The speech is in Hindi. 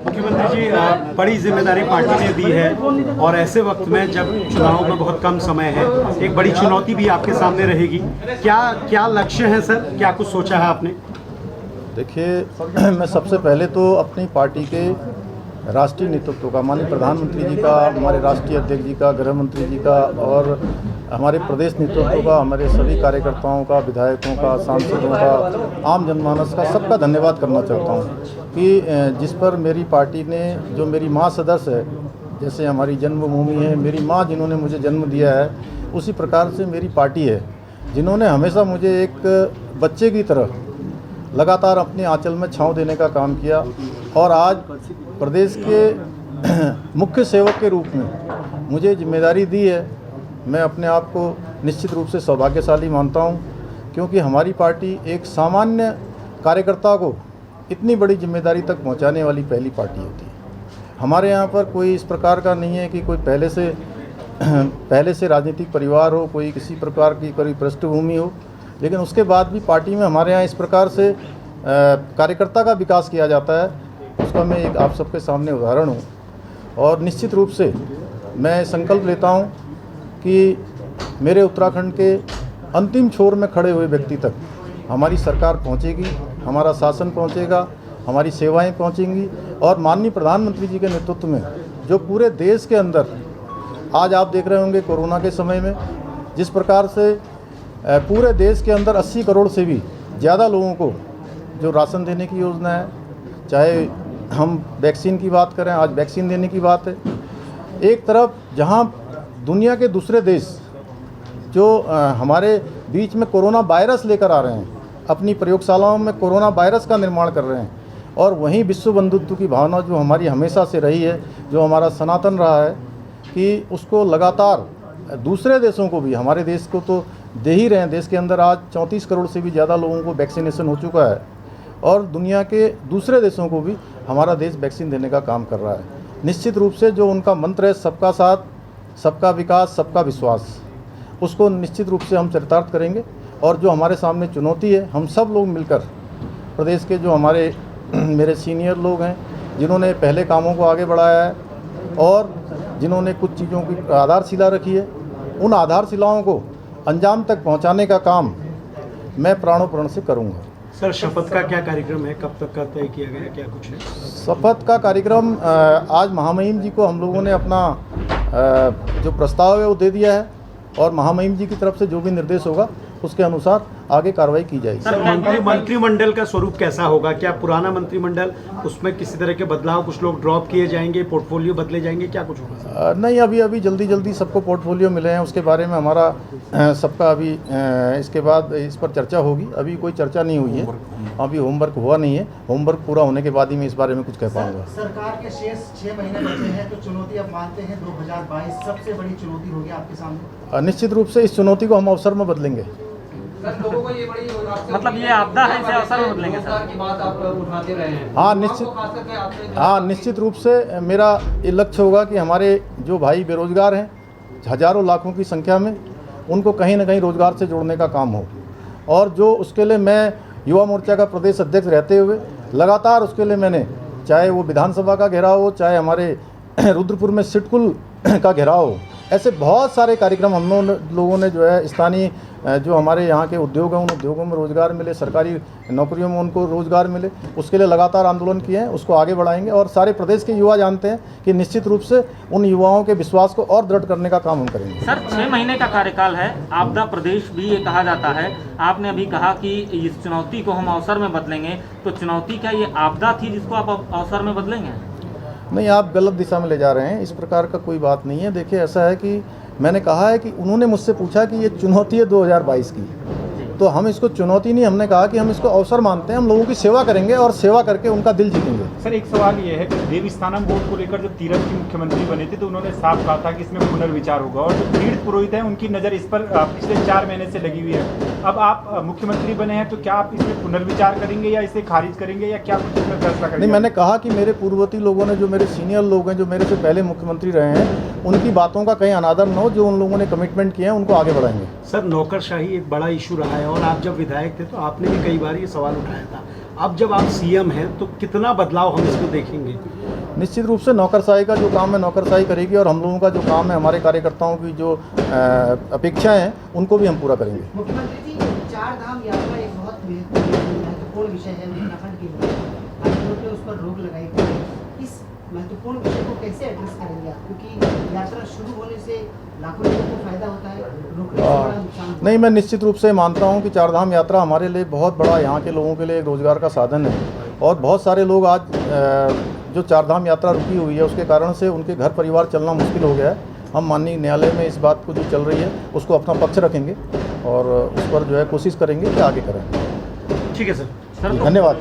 मुख्यमंत्री जी, बड़ी जिम्मेदारी पार्टी ने दी है और ऐसे वक्त में जब चुनाव में बहुत कम समय है, एक बड़ी चुनौती भी आपके सामने रहेगी। क्या क्या लक्ष्य है सर, क्या कुछ सोचा है आपने? देखिए, मैं सबसे पहले तो अपनी पार्टी के राष्ट्रीय नेतृत्व का, माननीय प्रधानमंत्री जी का, हमारे राष्ट्रीय अध्यक्ष जी का, गृह मंत्री जी का और हमारे प्रदेश नेतृत्व का, हमारे सभी कार्यकर्ताओं का, विधायकों का, सांसदों का, आम जनमानस का, सबका धन्यवाद करना चाहता हूं कि जिस पर मेरी पार्टी ने, जो मेरी माँ सदस्य है, जैसे हमारी जन्मभूमि है, मेरी माँ जिन्होंने मुझे जन्म दिया है, उसी प्रकार से मेरी पार्टी है जिन्होंने हमेशा मुझे एक बच्चे की तरह लगातार अपने आंचल में छांव देने का काम किया और आज प्रदेश के मुख्य सेवक के रूप में मुझे जिम्मेदारी दी है। मैं अपने आप को निश्चित रूप से सौभाग्यशाली मानता हूं, क्योंकि हमारी पार्टी एक सामान्य कार्यकर्ता को इतनी बड़ी जिम्मेदारी तक पहुंचाने वाली पहली पार्टी होती है। हमारे यहाँ पर कोई इस प्रकार का नहीं है कि कोई पहले से राजनीतिक परिवार हो, कोई किसी प्रकार की कोई पृष्ठभूमि हो, लेकिन उसके बाद भी पार्टी में हमारे यहाँ इस प्रकार से कार्यकर्ता का विकास किया जाता है, उसका मैं एक आप सबके सामने उदाहरण हूँ। और निश्चित रूप से मैं संकल्प लेता हूँ कि मेरे उत्तराखंड के अंतिम छोर में खड़े हुए व्यक्ति तक हमारी सरकार पहुँचेगी, हमारा शासन पहुँचेगा, हमारी सेवाएं पहुँचेंगी और माननीय प्रधानमंत्री जी के नेतृत्व में जो पूरे देश के अंदर आज आप देख रहे होंगे कोरोना के समय में जिस प्रकार से पूरे देश के अंदर 80 करोड़ से भी ज़्यादा लोगों को जो राशन देने की योजना है, चाहे हम वैक्सीन की बात करें, आज वैक्सीन देने की बात है। एक तरफ जहां दुनिया के दूसरे देश जो हमारे बीच में कोरोना वायरस लेकर आ रहे हैं, अपनी प्रयोगशालाओं में कोरोना वायरस का निर्माण कर रहे हैं, और वहीं विश्व बंधुत्व की भावना जो हमारी हमेशा से रही है, जो हमारा सनातन रहा है, कि उसको लगातार दूसरे देशों को भी, हमारे देश को तो दे ही रहे हैं। देश के अंदर आज 34 करोड़ से भी ज़्यादा लोगों को वैक्सीनेशन हो चुका है और दुनिया के दूसरे देशों को भी हमारा देश वैक्सीन देने का काम कर रहा है। निश्चित रूप से जो उनका मंत्र है, सबका साथ, सबका विकास, सबका विश्वास, उसको निश्चित रूप से हम चरितार्थ करेंगे। और जो हमारे सामने चुनौती है, हम सब लोग मिलकर, प्रदेश के जो हमारे मेरे सीनियर लोग हैं जिन्होंने पहले कामों को आगे बढ़ाया है और जिन्होंने कुछ चीज़ों की आधारशिला रखी है, उन आधारशिलाओं को अंजाम तक पहुंचाने का काम मैं प्राणों प्राण से करूंगा। सर, शपथ का क्या कार्यक्रम है, कब तक का तय किया गया, क्या कुछ है? शपथ का कार्यक्रम आज महामहिम जी को हम लोगों ने अपना जो प्रस्ताव है वो दे दिया है और महामहिम जी की तरफ से जो भी निर्देश होगा उसके अनुसार आगे कार्रवाई की जाएगी। सर, मंत्रिमंडल का स्वरूप कैसा होगा? क्या पुराना मंत्रिमंडल, उसमें किसी तरह के बदलाव, कुछ लोग ड्रॉप किए जाएंगे, पोर्टफोलियो बदले जाएंगे, क्या कुछ होगा? नहीं, अभी जल्दी सबको पोर्टफोलियो मिले हैं, उसके बारे में हमारा सबका अभी इसके बाद इस पर चर्चा होगी। अभी कोई चर्चा नहीं हुई है, अभी होमवर्क हुआ नहीं है। होमवर्क पूरा होने के बाद ही मैं इस बारे में कुछ कह पाऊँगा। सरकार के शेष 6 महीने बचे हैं, तो चुनौती अब मानते हैं 2022 सबसे बड़ी चुनौती होगी आपके सामने? निश्चित रूप से इस चुनौती को हम अवसर में बदलेंगे। लोगों को ये बड़ी मतलब ये आपदा है, इसे अवसर में बदलेंगे सर की बात आप उठाते रहे हैं। हाँ, निश्चित रूप से मेरा ये लक्ष्य होगा कि हमारे जो भाई बेरोजगार हैं, हजारों लाखों की संख्या में, उनको कहीं ना कहीं रोजगार से जोड़ने का काम हो। और जो उसके लिए मैं युवा मोर्चा का प्रदेश अध्यक्ष रहते हुए लगातार उसके लिए मैंने, चाहे वो विधानसभा का घेराव हो, चाहे हमारे रुद्रपुर में सिटकुल का घेराव हो, ऐसे बहुत सारे कार्यक्रम हम लोगों ने जो है स्थानीय जो हमारे यहाँ के उद्योग हैं, उन उद्योगों में रोज़गार मिले, सरकारी नौकरियों में उनको रोज़गार मिले, उसके लिए लगातार आंदोलन किए हैं, उसको आगे बढ़ाएंगे। और सारे प्रदेश के युवा जानते हैं कि निश्चित रूप से उन युवाओं के विश्वास को और दृढ़ करने का काम हम करेंगे। सर, 6 महीने का कार्यकाल है, आपदा प्रदेश भी ये कहा जाता है। आपने अभी कहा कि इस चुनौती को हम अवसर में बदलेंगे, तो चुनौती क्या ये आपदा थी जिसको आप अवसर में बदलेंगे? नहीं, आप गलत दिशा में ले जा रहे हैं, इस प्रकार का कोई बात नहीं है। देखिए, ऐसा है कि मैंने कहा है कि उन्होंने मुझसे पूछा कि ये चुनौती है 2022 की, तो हम इसको चुनौती नहीं, हमने कहा कि हम इसको अवसर मानते हैं। हम लोगों की सेवा करेंगे और सेवा करके उनका दिल जीतेंगे। सर, एक सवाल ये है कि देवस्थानम बोर्ड को लेकर जब तीरथ की मुख्यमंत्री बने थे तो उन्होंने साफ कहा था कि इसमें पुनर्विचार होगा, और जो तीर्थ पुरोहित हैं उनकी नज़र इस पर पिछले 4 महीने से लगी हुई है। अब आप मुख्यमंत्री बने हैं, तो क्या आप इसमें पुनर्विचार करेंगे या इसे खारिज करेंगे या क्या कुछ इसमें फैसला करेंगे? नहीं, मैंने कहा कि मेरे पूर्ववर्ती लोगों ने, जो मेरे सीनियर लोग हैं, जो मेरे से पहले मुख्यमंत्री रहे हैं, उनकी बातों का कहीं अनादर न हो। जो उन लोगों ने कमिटमेंट किए हैं उनको आगे बढ़ाएंगे। सर, नौकरशाही एक बड़ा इशू रहा है और आप जब विधायक थे तो आपने भी कई बार ये सवाल उठाया था। अब जब आप सीएम हैं तो कितना बदलाव हम इसमें देखेंगे? निश्चित रूप से नौकरशाही का जो काम है नौकरशाही करेगी, और हम लोगों का जो काम है, हमारे कार्यकर्ताओं की जो अपेक्षाएं हैं उनको भी हम पूरा करेंगे। मुख्यमंत्री जी, 4 धाम यात्रा एक बहुत महत्वपूर्ण विषय है उत्तराखंड के लिए। हाईकोर्ट ने उस पर रोक लगाई थी। इस महत्वपूर्ण विषय को कैसे एड्रेस करेंगे आप, क्योंकि यात्रा शुरू होने से लाखों लोगों को फायदा होता है, रोकने से बड़ा नुकसान होता है। नहीं, मैं निश्चित रूप से मानता हूं कि चारधाम यात्रा हमारे लिए बहुत बड़ा, यहाँ के लोगों के लिए एक रोजगार का साधन है। और बहुत सारे लोग आज जो चारधाम यात्रा रुकी हुई है उसके कारण से उनके घर परिवार चलना मुश्किल हो गया है। हम माननीय न्यायालय में इस बात को जो चल रही है उसको अपना पक्ष रखेंगे और उस पर जो है कोशिश करेंगे कि आगे करें। ठीक है सर। धन्यवाद।